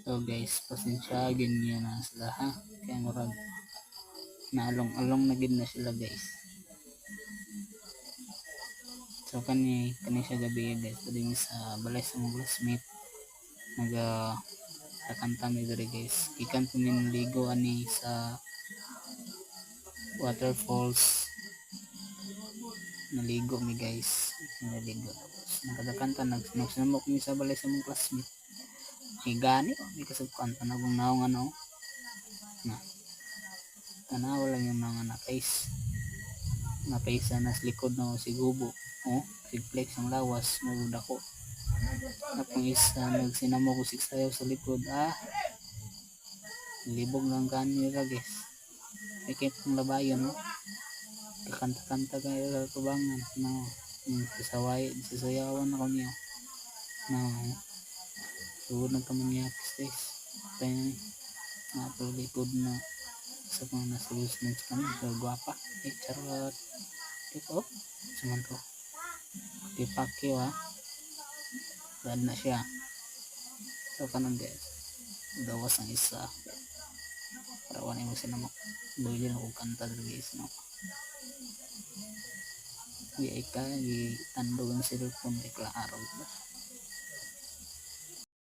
So guys, pasensya ganyan na sila ha. Kaya murag naalong-along na gid na sila guys. So kani siya gabi guys, din sa balay sa mga classmate naga kakanta mi diri guys. Ikan po ligo ani sa waterfalls. Naligo mi guys. Naligo. Nakadakanta nagsinamok mi sa balay sa mga classmate. Higani, di kasagpan panagong naong ano. Na. Tanaw lang yung mga nakais. Napaisa na sa likod na si Gubo. Oh, si Flex ang lawas, mabuda ko. Napang isa nagsinamo ko sayaw sa likod. Libog lang kanila guys. Ikip ng labayon no. Kakanta-kanta kayo sa tubangan. No. Sasayawan ako niyo. No. Suod na kamanyakis guys. Kaya napalipod na sa mga nasulus ng kami. So guwapa. Charot. Ito. Saman to. Tipakyo ha. Bad na siya. So kanon guys. Dawas ang isa. Parawan yung sinamok. Bili na kong kanta dito guys. No? Di ay ka. Di tandog ang cellphone. Di klaro.